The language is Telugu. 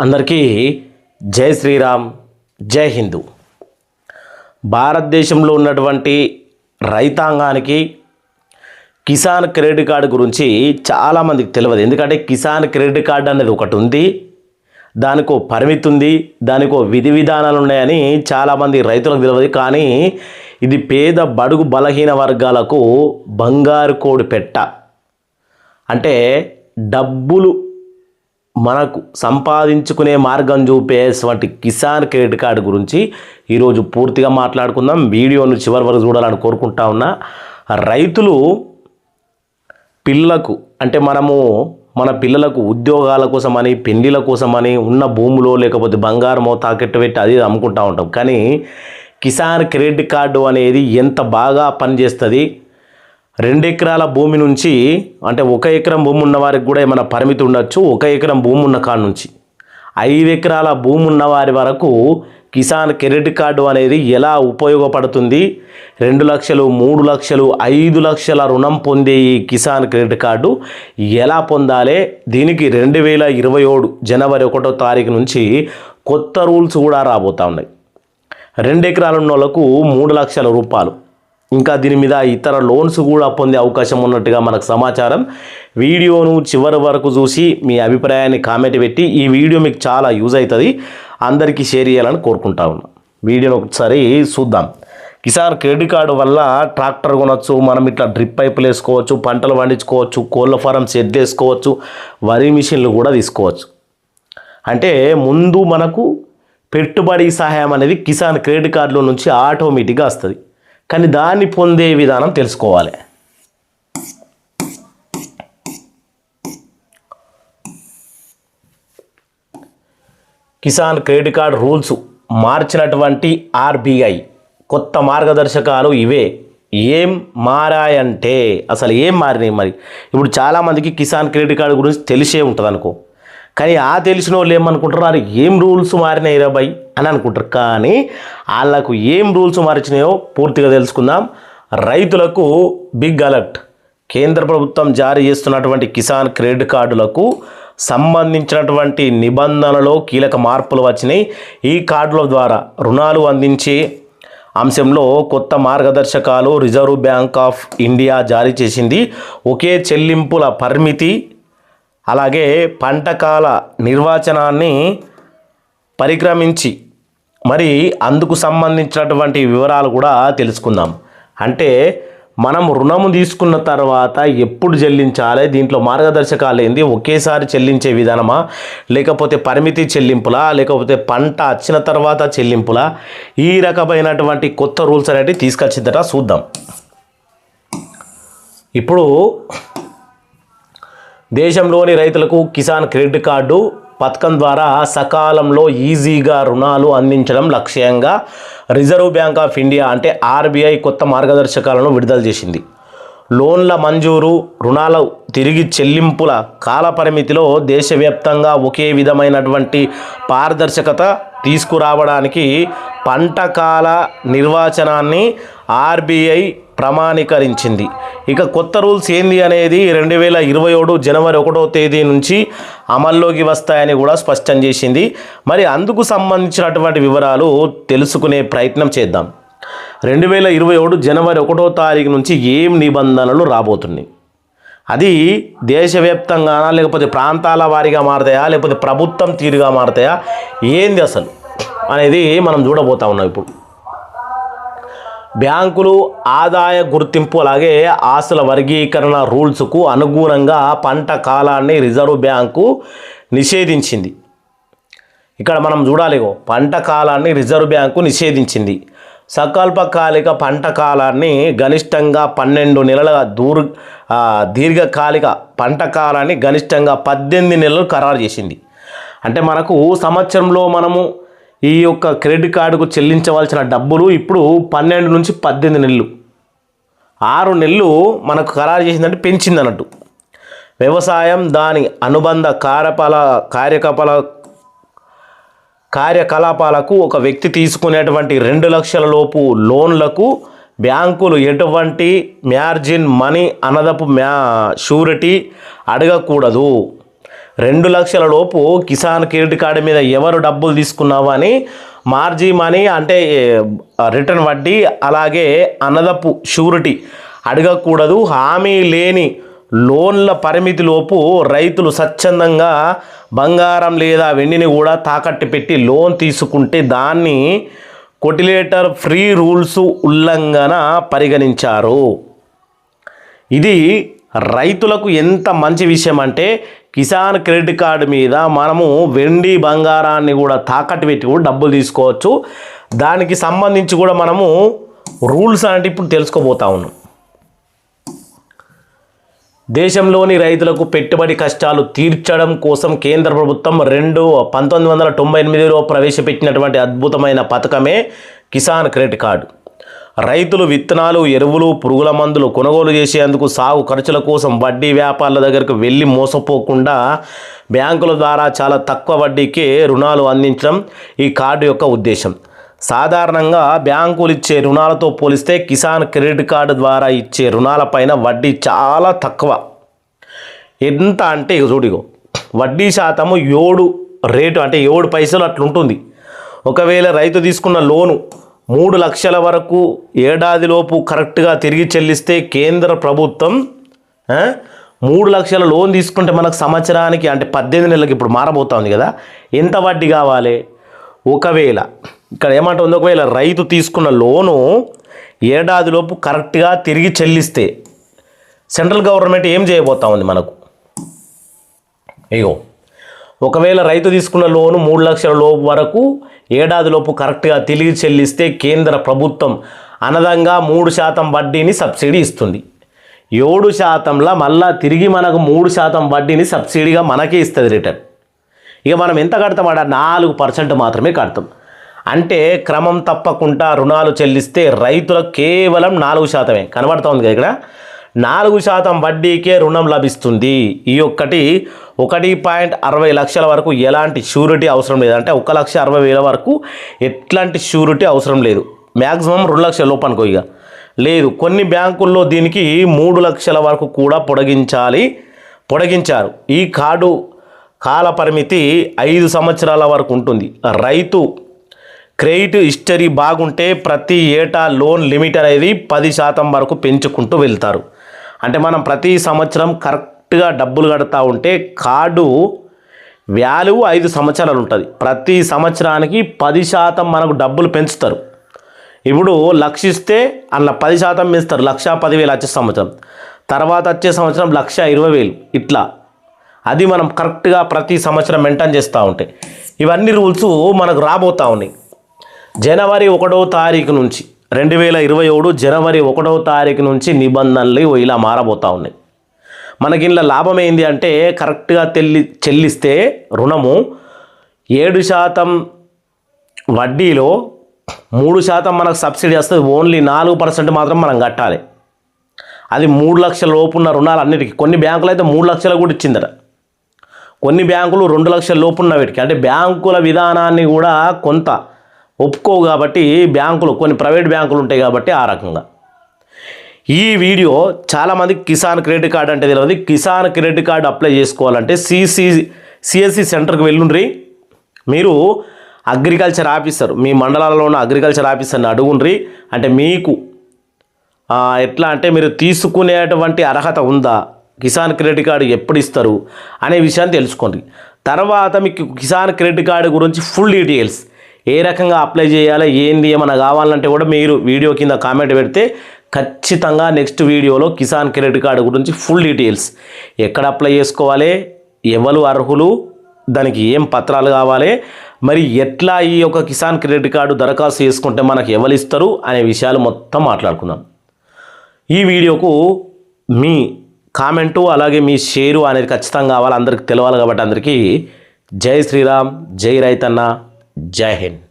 అందరికీ జై శ్రీరామ్, జై హిందూ. భారతదేశంలో ఉన్నటువంటి రైతాంగానికి కిసాన్ క్రెడిట్ కార్డు గురించి చాలామందికి తెలియదు. ఎందుకంటే కిసాన్ క్రెడిట్ కార్డు అనేది ఒకటి ఉంది, దానికో పరిమితి ఉంది, దానికో విధి విధానాలు ఉన్నాయని చాలామంది రైతులకు తెలియదు. కానీ ఇది పేద బడుగు బలహీన వర్గాలకు బంగారు కోడి పెట్ట. అంటే డబ్బులు మనకు సంపాదించుకునే మార్గం చూపేటువంటి కిసాన్ క్రెడిట్ కార్డు గురించి ఈరోజు పూర్తిగా మాట్లాడుకుందాం. వీడియోను చివరి వరకు చూడాలని కోరుకుంటా ఉన్నా. రైతులు పిల్లలకు అంటే మన పిల్లలకు ఉద్యోగాల కోసమని, పెళ్లిళ్ళ కోసమని ఉన్న భూములో లేకపోతే బంగారమో తాకట్టు పెట్టి అది అమ్ముకుంటూ ఉంటాం. కానీ కిసాన్ క్రెడిట్ కార్డు అనేది ఎంత బాగా పనిచేస్తుంది. 2 ఎకరాల భూమి నుంచి, అంటే 1 ఎకరం భూమి ఉన్న వారికి కూడా ఏమైనా పరిమితి ఉండొచ్చు. 1 ఎకరం భూమి ఉన్న కాడ నుంచి 5 ఎకరాల భూమి ఉన్న వారి వరకు కిసాన్ క్రెడిట్ కార్డు అనేది ఎలా ఉపయోగపడుతుంది. 2 లక్షలు, 3 లక్షలు, 5 లక్షల రుణం పొందే ఈ కిసాన్ క్రెడిట్ కార్డు ఎలా పొందాలి. దీనికి 2027 జనవరి 1వ తారీఖు నుంచి కొత్త రూల్స్ కూడా రాబోతూ ఉన్నాయి. 2 ఎకరాలు ఉన్న వాళ్ళకు 3 లక్షల రూపాయలు, ఇంకా దీని మీద ఇతర లోన్స్ కూడా పొందే అవకాశం ఉన్నట్టుగా మనకు సమాచారం. వీడియోను చివరి వరకు చూసి మీ అభిప్రాయాన్ని కామెంట్ పెట్టి, ఈ వీడియో మీకు చాలా యూజ్ అవుతుంది, అందరికీ షేర్ చేయాలని కోరుకుంటా ఉన్నాం. వీడియోను ఒకసారి చూద్దాం. కిసాన్ క్రెడిట్ కార్డు వల్ల ట్రాక్టర్ కొనవచ్చు, మనం ఇట్లా డ్రిప్ పైపులు వేసుకోవచ్చు, పంటలు పండించుకోవచ్చు, కోళ్ళ ఫారం సెట్ చేసుకోవచ్చు, వరి మిషన్లు కూడా తీసుకోవచ్చు. అంటే ముందు మనకు పెట్టుబడి సహాయం అనేది కిసాన్ క్రెడిట్ కార్డులో నుంచి ఆటోమేటిక్గా వస్తుంది. కానీ దాన్ని పొందే విధానం తెలుసుకోవాలి. కిసాన్ క్రెడిట్ కార్డ్ రూల్స్ మార్చినటువంటి ఆర్బీఐ కొత్త మార్గదర్శకాలు ఇవే. ఏం మారాయంటే అసలు ఏం మారినాయి మరి? ఇప్పుడు చాలామందికి కిసాన్ క్రెడిట్ కార్డు గురించి తెలిసే ఉంటుంది అనుకో, కానీ తెలిసిన వాళ్ళు ఏమనుకుంటారు, అది ఏం రూల్స్ మారినాయి 20 అని అనుకుంటారు. కానీ వాళ్ళకు ఏం రూల్స్ మార్చినాయో పూర్తిగా తెలుసుకుందాం. రైతులకు బిగ్ అలర్ట్. కేంద్ర ప్రభుత్వం జారీ చేస్తున్నటువంటి కిసాన్ క్రెడిట్ కార్డులకు సంబంధించినటువంటి నిబంధనలలో కీలక మార్పులు వచ్చినాయి. ఈ కార్డుల ద్వారా రుణాలు అందించే అంశంలో కొత్త మార్గదర్శకాలు రిజర్వ్ బ్యాంక్ ఆఫ్ ఇండియా జారీ చేసింది. ఒకే చెల్లింపుల పరిమితి, అలాగే పంటకాల నిర్వచనాన్ని పరిక్రమించి మరి అందుకు సంబంధించినటువంటి వివరాలు కూడా తెలుసుకుందాం. అంటే మనం రుణము తీసుకున్న తర్వాత ఎప్పుడు చెల్లించాలి, దీంట్లో మార్గదర్శకాలు ఏంది, ఒకేసారి చెల్లించే విధానమా, లేకపోతే పరిమితి చెల్లింపులా, లేకపోతే పంట వచ్చిన తర్వాత చెల్లింపులా, ఈ రకమైనటువంటి కొత్త రూల్స్ అనేవి తీసుకొచ్చిందట. చూద్దాం. ఇప్పుడు దేశంలోని రైతులకు కిసాన్ క్రెడిట్ కార్డు పథకం ద్వారా సకాలంలో ఈజీగా రుణాలు అందించడం లక్ష్యంగా రిజర్వ్ బ్యాంక్ ఆఫ్ ఇండియా అంటే ఆర్బీఐ కొత్త మార్గదర్శకాలను విడుదల చేసింది. లోన్ల మంజూరు, రుణాల తిరిగి చెల్లింపుల కాల పరిమితిలో దేశవ్యాప్తంగా ఒకే విధమైనటువంటి పారదర్శకత తీసుకురావడానికి పంటకాల నిర్వచనాన్ని ఆర్బీఐ ప్రమాణీకరించింది. ఇక కొత్త రూల్స్ ఏంది అనేది 2027 జనవరి 1వ తేదీ నుంచి అమల్లోకి వస్తాయని కూడా స్పష్టం చేసింది. మరి అందుకు సంబంధించినటువంటి వివరాలు తెలుసుకునే ప్రయత్నం చేద్దాం. 2027 జనవరి 1వ తారీఖు నుంచి ఏం నిబంధనలు రాబోతున్నాయి, అది దేశవ్యాప్తంగానా లేకపోతే ప్రాంతాల వారీగా మారుతాయా, లేకపోతే ప్రభుత్వం తీరుగా మారుతాయా, ఏంది అసలు అనేది మనం చూడబోతా ఉన్నాం. ఇప్పుడు బ్యాంకులు ఆదాయ గుర్తింపు అలాగే ఆస్తుల వర్గీకరణ రూల్స్కు అనుగుణంగా పంట కాలాన్ని రిజర్వ్ బ్యాంకు నిషేధించింది. ఇక్కడ మనం చూడాలి, పంట కాలాన్ని రిజర్వ్ బ్యాంకు నిషేధించింది. స్వల్పకాలిక పంట కాలాన్ని గరిష్టంగా 12 నెలల, దీర్ఘకాలిక పంట కాలాన్ని గరిష్టంగా 18 నెలలు ఖరారు చేసింది. అంటే మనకు సంవత్సరంలో మనము ఈ యొక్క క్రెడిట్ కార్డుకు చెల్లించవలసిన డబ్బులు ఇప్పుడు 12 నుంచి 18 నెలలు, 6 నెలలు మనకు ఖరారు చేసిందంటే పెంచింది అన్నట్టు. వ్యవసాయం దాని అనుబంధ కార్యకలాపాలకు ఒక వ్యక్తి తీసుకునేటువంటి 2 లక్షల లోపు లోన్లకు బ్యాంకులు ఎటువంటి మార్జిన్ మనీ అనదపు షూరిటీ అడగకూడదు. 2 లక్షల లోపు కిసాన్ క్రెడిట్ కార్డు మీద ఎవరు డబ్బులు తీసుకున్నావు అని మార్జీ మనీ అంటే రిటర్న్ వడ్డీ అలాగే అన్నదప్పు షూరిటీ అడగకూడదు. హామీ లేని లోన్ల పరిమితిలోపు రైతులు స్వచ్ఛందంగా బంగారం లేదా వెండిని కూడా తాకట్టు పెట్టి లోన్ తీసుకుంటే దాన్ని కొటిలేటర్ ఫ్రీ రూల్స్ ఉల్లంఘన పరిగణించారు. ఇది రైతులకు ఎంత మంచి విషయం అంటే కిసాన్ క్రెడిట్ కార్డు మీద మనము వెండి బంగారాన్ని కూడా తాకట్టు పెట్టి కూడా డబ్బులు తీసుకోవచ్చు. దానికి సంబంధించి కూడా మనము రూల్స్ అంటే ఇప్పుడు తెలుసుకోబోతా ఉన్నాం. దేశంలోని రైతులకు పెట్టుబడి కష్టాలు తీర్చడం కోసం కేంద్ర ప్రభుత్వం 1998లో ప్రవేశపెట్టినటువంటి అద్భుతమైన పథకమే కిసాన్ క్రెడిట్ కార్డు. రైతులు విత్తనాలు, ఎరువులు, పురుగుల మందులు కొనుగోలు చేసేందుకు సాగు ఖర్చుల కోసం వడ్డీ వ్యాపారుల దగ్గరకు వెళ్ళి మోసపోకుండా బ్యాంకుల ద్వారా చాలా తక్కువ వడ్డీకే రుణాలు అందించడం ఈ కార్డు యొక్క ఉద్దేశం. సాధారణంగా బ్యాంకులు ఇచ్చే రుణాలతో పోలిస్తే కిసాన్ క్రెడిట్ కార్డు ద్వారా ఇచ్చే రుణాలపైన వడ్డీ చాలా తక్కువ. ఎంత అంటే చూడిగో వడ్డీ శాతము 7 రేటు అంటే 7 పైసలు అట్లుంటుంది. ఒకవేళ రైతు తీసుకున్న లోను 3 లక్షల వరకు ఏడాదిలోపు కరెక్ట్గా తిరిగి చెల్లిస్తే కేంద్ర ప్రభుత్వం 3 లక్షల లోన్ తీసుకుంటే మనకు సంవత్సరానికి అంటే 18 నెలలకు ఇప్పుడు మారబోతుంది కదా, ఎంత వడ్డీ కావాలి? ఒకవేళ ఇక్కడ ఏమంటుంది, ఒకవేళ రైతు తీసుకున్న లోను ఏడాదిలోపు కరెక్ట్గా తిరిగి చెల్లిస్తే సెంట్రల్ గవర్నమెంట్ ఏం చేయబోతా ఉంది మనకు? ఒకవేళ రైతు తీసుకున్న లోను 3 లక్షల లోపు వరకు ఏడాదిలోపు కరెక్ట్గా తిరిగి చెల్లిస్తే కేంద్ర ప్రభుత్వం అనదంగా 3% వడ్డీని సబ్సిడీ ఇస్తుంది. 7%లా మళ్ళా తిరిగి మనకు 3% వడ్డీని సబ్సిడీగా మనకే ఇస్తుంది రిటర్న్. ఇక మనం ఎంత కడతామట? 4% మాత్రమే కడతాం. అంటే క్రమం తప్పకుండా రుణాలు చెల్లిస్తే రైతులకు కేవలం 4%. కనబడుతూ ఉంది కదా ఇక్కడ, 4% వడ్డీకే రుణం లభిస్తుంది. ఈ 1.60 లక్షల వరకు ఎలాంటి షూరిటీ అవసరం లేదు. అంటే 1,60,000 వరకు ఎట్లాంటి షూరిటీ అవసరం లేదు. మ్యాక్సిమం 2 లక్షల లోపు అనుకో ఇక లేదు. కొన్ని బ్యాంకుల్లో దీనికి 3 లక్షల వరకు కూడా పొడిగించారు. ఈ కార్డు కాల పరిమితి 5 సంవత్సరాల వరకు ఉంటుంది. రైతు క్రెడిట్ హిస్టరీ బాగుంటే ప్రతి ఏటా లోన్ లిమిట్ అనేది 10% వరకు పెంచుకుంటూ వెళ్తారు. అంటే మనం ప్రతి సంవత్సరం కరెక్ట్గా డబ్బులు కడతా ఉంటే కార్డు వాల్యూ 5 సంవత్సరాలు ఉంటుంది. ప్రతి సంవత్సరానికి 10% మనకు డబ్బులు పెంచుతారు. ఇప్పుడు 1,00,000 ఇస్తే అందులో 10% పెంచుతారు. 1,10,000 వచ్చే సంవత్సరం, తర్వాత వచ్చే సంవత్సరం 1,20,000 ఇట్లా. అది మనం కరెక్ట్గా ప్రతి సంవత్సరం మెయింటైన్ చేస్తూ ఉంటాయి. ఇవన్నీ రూల్స్ మనకు రాబోతూ ఉన్నాయి. జనవరి 1వ తారీఖు నుంచి 2027 జనవరి 1వ తారీఖు నుంచి నిబంధనలు ఇలా మారబోతూ ఉన్నాయి. మనకి ఇందులో లాభం ఏంది అంటే కరెక్ట్గా చెల్లిస్తే రుణము 7% వడ్డీలో 3% మనకు సబ్సిడీ వస్తుంది. ఓన్లీ 4% మాత్రం మనం కట్టాలి. అది 3 లక్షల లోపు ఉన్న రుణాలు అన్నిటికీ. కొన్ని బ్యాంకులు అయితే 3 లక్షలు కూడా ఇచ్చిందట. కొన్ని బ్యాంకులు 2 లక్షల లోపు ఉన్న వీటికి. అంటే బ్యాంకుల విధానాన్ని కూడా కొంత ఒప్పుకోవు కాబట్టి బ్యాంకులు, కొన్ని ప్రైవేట్ బ్యాంకులు ఉంటాయి కాబట్టి ఆ రకంగా. ఈ వీడియో చాలామందికి కిసాన్ క్రెడిట్ కార్డు అంటే తెలియదు. కిసాన్ క్రెడిట్ కార్డు అప్లై చేసుకోవాలంటే సిఎస్సి సెంటర్కి వెళ్ళుండ్రి. మీరు అగ్రికల్చర్ ఆఫీసర్, మీ మండలాల్లో ఉన్న అగ్రికల్చర్ ఆఫీసర్ని అడుగుండ్రి. అంటే మీకు ఎట్లా అంటే మీరు తీసుకునేటువంటి అర్హత ఉందా, కిసాన్ క్రెడిట్ కార్డు ఎప్పుడు ఇస్తారు అనే విషయాన్ని తెలుసుకోండి. తర్వాత మీకు కిసాన్ క్రెడిట్ కార్డు గురించి ఫుల్ డీటెయిల్స్, ఏ రకంగా అప్లై చేయాలి, ఏంది ఏమైనా కావాలంటే కూడా మీరు వీడియో కింద కామెంట్ పెడితే ఖచ్చితంగా నెక్స్ట్ వీడియోలో కిసాన్ క్రెడిట్ కార్డు గురించి ఫుల్ డీటెయిల్స్, ఎక్కడ అప్లై చేసుకోవాలి, ఎవరు అర్హులు, దానికి ఏం పత్రాలు కావాలి, మరి ఎట్లా ఈ యొక్క కిసాన్ క్రెడిట్ కార్డు దరఖాస్తు చేసుకుంటే మనకు ఎవరు ఇస్తారు అనే విషయాలు మొత్తం మాట్లాడుకుందాం. ఈ వీడియోకు మీ కామెంటు అలాగే మీ షేరు అనేది ఖచ్చితంగా కావాలి, అందరికి తెలవాలి. కాబట్టి అందరికీ జై శ్రీరామ్, జై రైతన్న, జై హింద్.